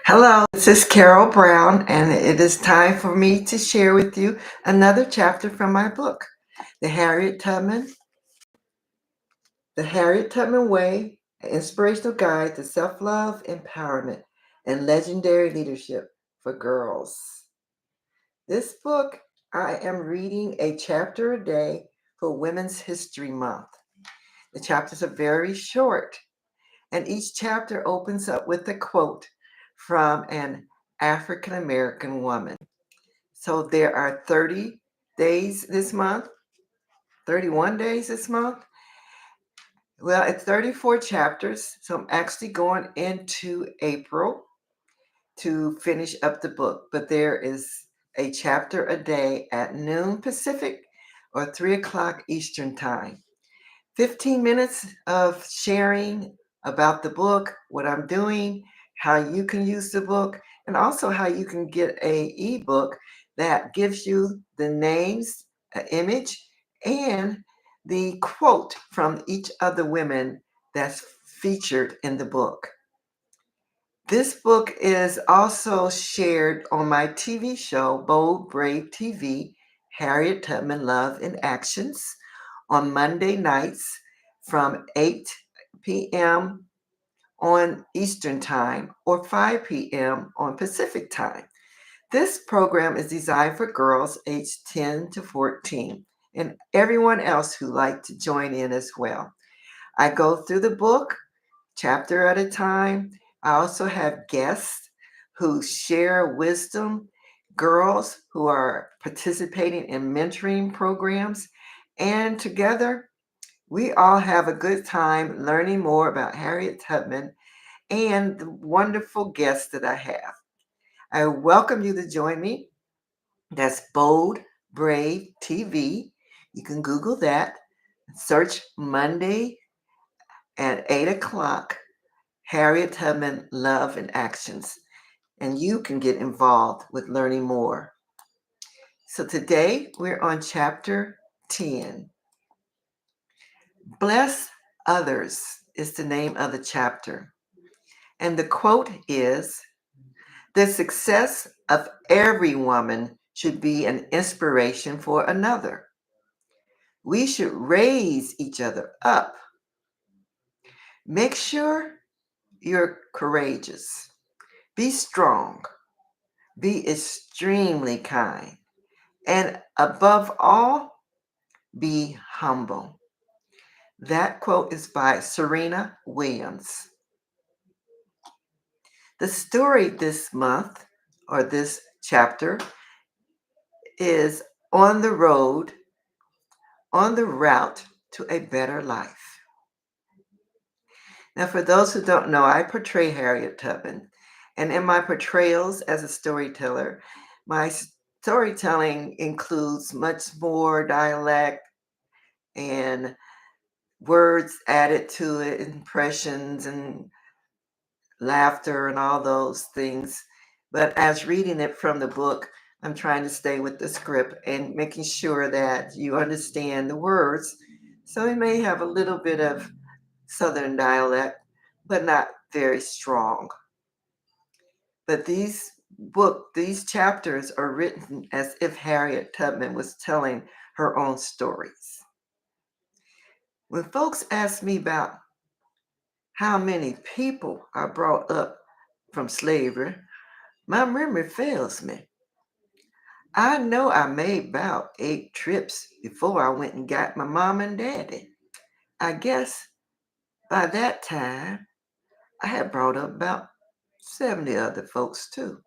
Hello, this is Carol Brown, and it is time for me to share with you another chapter from my book, The Harriet Tubman, The Harriet Tubman Way, an inspirational guide to self-love, empowerment, and legendary leadership for girls. This book, I am reading a chapter a day for Women's History Month. The chapters are very short, and each chapter opens up with a quote from an African American woman. So there are 30 days this month, 31 days this month. Well, it's 34 chapters. So I'm actually going into April to finish up the book. But there is a chapter a day at noon Pacific or 3 o'clock Eastern Time. 15 minutes of sharing about the book, what I'm doing, how you can use the book, and also how you can get a ebook that gives you the names, an image, and the quote from each of the women that's featured in the book. This book is also shared on my TV show, Bold Brave TV, Harriet Tubman Love in Actions, on Monday nights from 8 p.m. on Eastern Time or 5 p.m. on Pacific Time. This program is designed for girls aged 10 to 14 and everyone else who like to join in as well. I go through the book chapter at a time. I also have guests who share wisdom, girls who are participating in mentoring programs, and together we all have a good time learning more about Harriet Tubman and the wonderful guests that I have. I welcome you to join me. That's Bold Brave TV. You can Google that. Search Monday at 8 o'clock, Harriet Tubman Love and Actions, and you can get involved with learning more. So today we're on chapter 10. Bless Others is the name of the chapter. And the quote is, "The success of every woman should be an inspiration for another. We should raise each other up. Make sure you're courageous. Be strong. Be extremely kind. And above all, be humble." That quote is by Serena Williams. The story this month, or this chapter, is on the road, on the route to a better life. Now, for those who don't know, I portray Harriet Tubman. And in my portrayals as a storyteller, my storytelling includes much more dialect and words added to it, impressions and laughter and all those things. But as reading it from the book, I'm trying to stay with the script and making sure that you understand the words. So we may have a little bit of Southern dialect, but not very strong. But these chapters are written as if Harriet Tubman was telling her own stories. When folks ask me about how many people are brought up from slavery, my memory fails me. I know I made about 8 trips before I went and got my mom and daddy. I guess by that time, I had brought up about 70 other folks too.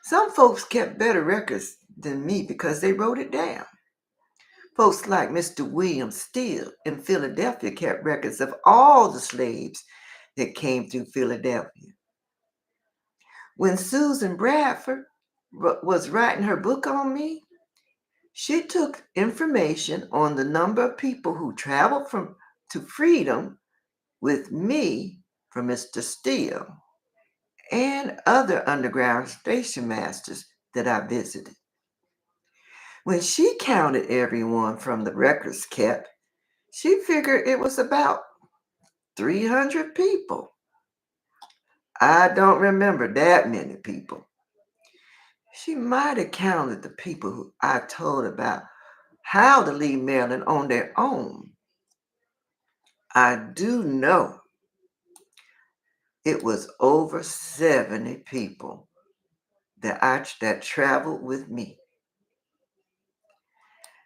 Some folks kept better records than me because they wrote it down. Folks like Mr. William Steele in Philadelphia kept records of all the slaves that came through Philadelphia. When Susan Bradford was writing her book on me, she took information on the number of people who traveled to freedom with me from Mr. Steele and other underground station masters that I visited. When she counted everyone from the records kept, she figured it was about 300 people. I don't remember that many people. She might have counted the people who I told about how to leave Maryland on their own. I do know it was over 70 people that traveled with me.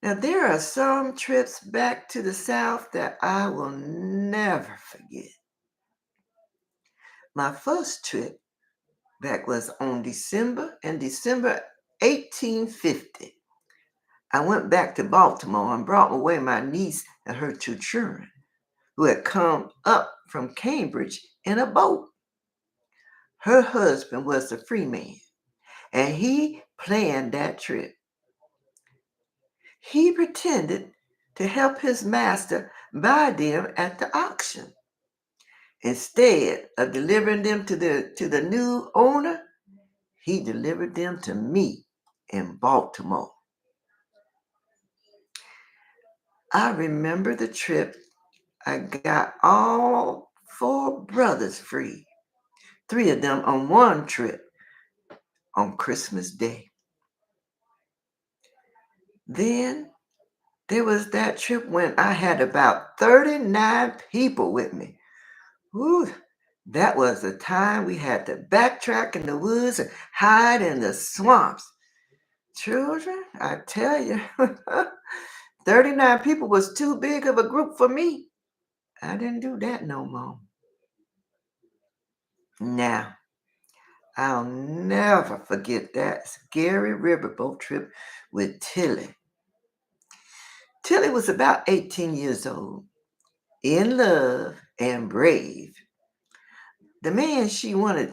Now, there are some trips back to the South that I will never forget. My first trip back was in December 1850. I went back to Baltimore and brought away my niece and her two children, who had come up from Cambridge in a boat. Her husband was a free man, and he planned that trip. He pretended to help his master buy them at the auction. Instead of delivering them to the new owner, he delivered them to me in Baltimore. I remember the trip. I got all four brothers free, three of them on one trip on Christmas Day. Then there was that trip when I had about 39 people with me. Whew, that was the time we had to backtrack in the woods and hide in the swamps. Children, I tell you, 39 people was too big of a group for me. I didn't do that no more. Now, I'll never forget that scary riverboat trip with Tilly. Tilly was about 18 years old, in love and brave. The man she wanted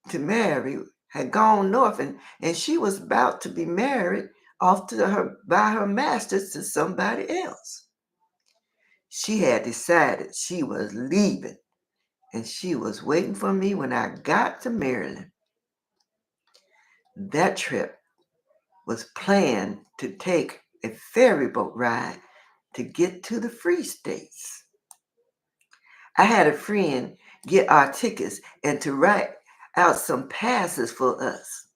to marry had gone north, and she was about to be married off to her by her masters to somebody else. She had decided she was leaving, and she was waiting for me when I got to Maryland. That trip was planned to take a ferry boat ride to get to the Free States. I had a friend get our tickets and to write out some passes for us.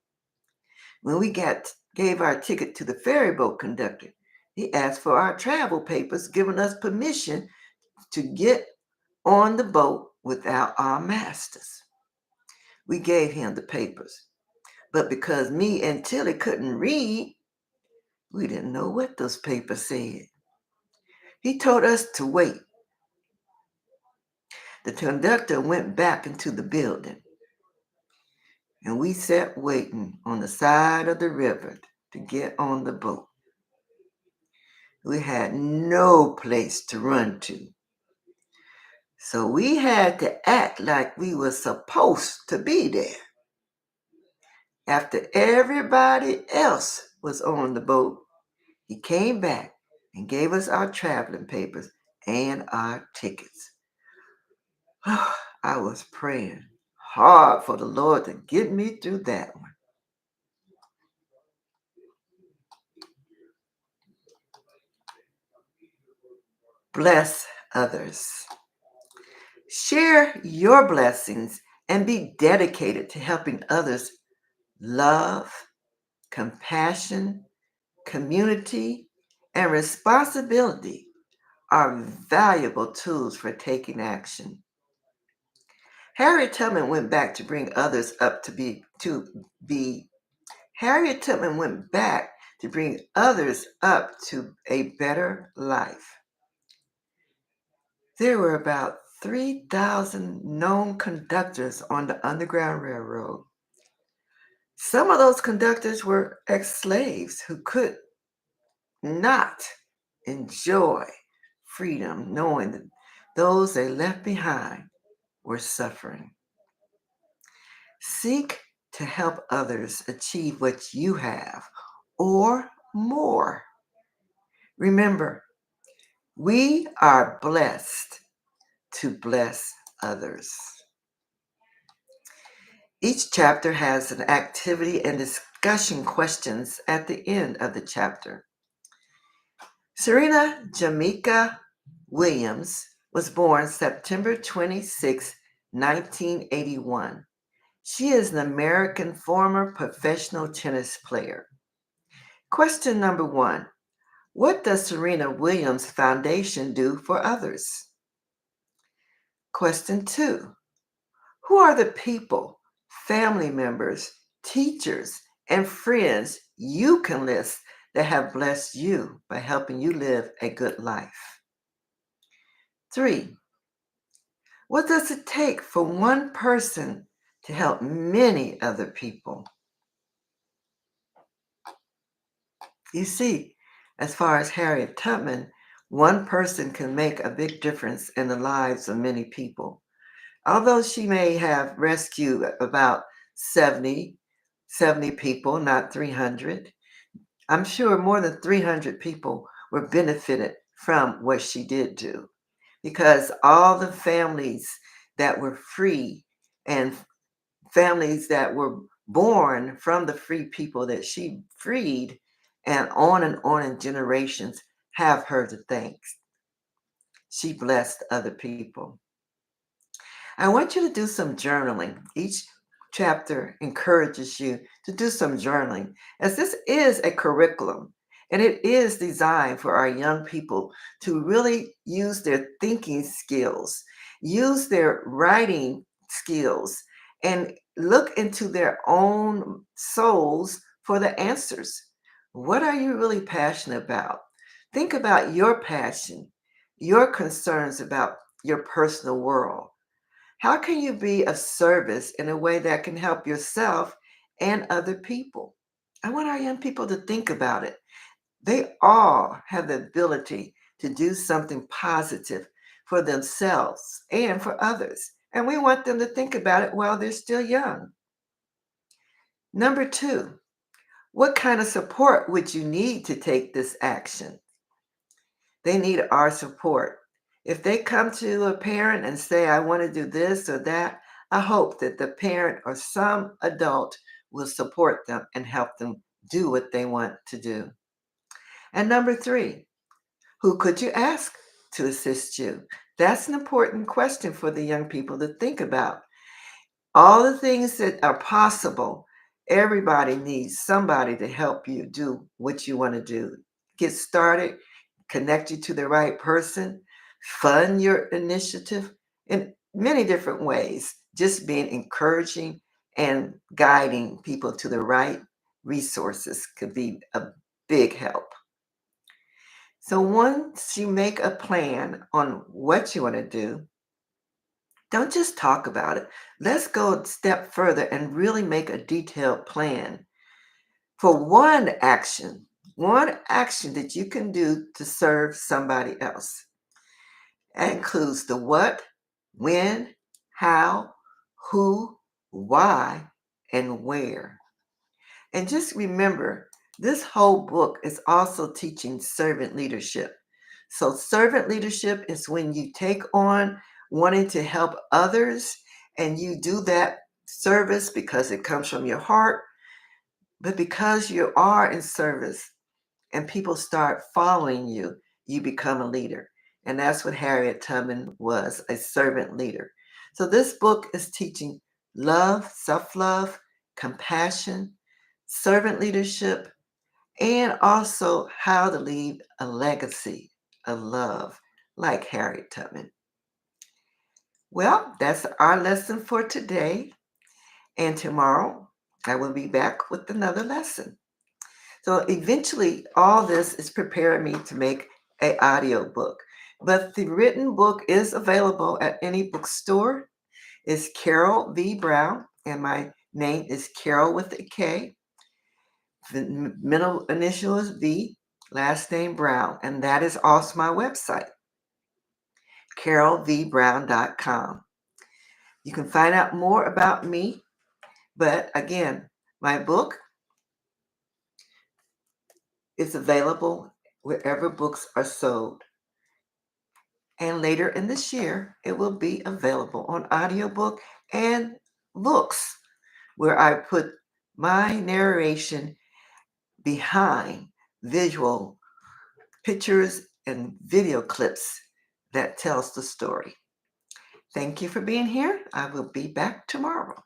When we gave our ticket to the ferry boat conductor, he asked for our travel papers, giving us permission to get on the boat without our masters. We gave him the papers, but because me and Tilly couldn't read, we didn't know what those papers said. He told us to wait. The conductor went back into the building, and we sat waiting on the side of the river to get on the boat. We had no place to run to, so we had to act like we were supposed to be there. After everybody else was on the boat, he came back and gave us our traveling papers and our tickets. I was praying hard for the Lord to get me through that one. Bless others. Share your blessings and be dedicated to helping others. Love, compassion, community, and responsibility are valuable tools for taking action. Harriet Tubman went back to bring others up to be Harriet Tubman went back to bring others up to a better life. There were about 3,000 known conductors on the Underground Railroad. Some of those conductors were ex-slaves who could not enjoy freedom, knowing that those they left behind were suffering. Seek to help others achieve what you have or more. Remember, we are blessed to bless others. Each chapter has an activity and discussion questions at the end of the chapter. Serena Jamaica Williams was born September 26, 1981. She is an American former professional tennis player. Question number 1. What does Serena Williams Foundation do for others? Question 2. Who are the people, family members, teachers, and friends you can list that have blessed you by helping you live a good life? 3. What does it take for one person to help many other people? You see, as far as Harriet Tubman, one person can make a big difference in the lives of many people. Although she may have rescued about 70 people, not 300, I'm sure more than 300 people were benefited from what she did do, because all the families that were free and families that were born from the free people that she freed and on in generations have her to thank. She blessed other people. I want you to do some journaling. Each chapter encourages you to do some journaling, as this is a curriculum and it is designed for our young people to really use their thinking skills, use their writing skills, and look into their own souls for the answers. What are you really passionate about? Think about your passion, your concerns about your personal world. How can you be of service in a way that can help yourself and other people? I want our young people to think about it. They all have the ability to do something positive for themselves and for others. And we want them to think about it while they're still young. Number 2, what kind of support would you need to take this action? They need our support. If they come to a parent and say, I want to do this or that, I hope that the parent or some adult will support them and help them do what they want to do. And number 3, who could you ask to assist you? That's an important question for the young people to think about. All the things that are possible, everybody needs somebody to help you do what you want to do. Get started, connect you to the right person, fund your initiative in many different ways. Just being encouraging and guiding people to the right resources could be a big help. So once you make a plan on what you want to do, don't just talk about it. Let's go a step further and really make a detailed plan for one action that you can do to serve somebody else. That includes the what, when, how, who, why, and where. And just remember, this whole book is also teaching servant leadership. So, servant leadership is when you take on wanting to help others and you do that service because it comes from your heart, but because you are in service and people start following you, you become a leader. And that's what Harriet Tubman was, a servant leader. So, this book is teaching love, self love, compassion, servant leadership, and also how to leave a legacy of love like Harriet Tubman. Well, that's our lesson for today. And tomorrow I will be back with another lesson. So eventually all this is preparing me to make an audio book. But the written book is available at any bookstore. It's Karol V. Brown, and my name is Karol with a K. The middle initial is V, last name Brown, and that is also my website, karolvbrown.com. You can find out more about me, but again, my book is available wherever books are sold. And later in this year, it will be available on audiobook and books, where I put my narration behind visual pictures and video clips that tells the story. Thank you for being here. I will be back tomorrow.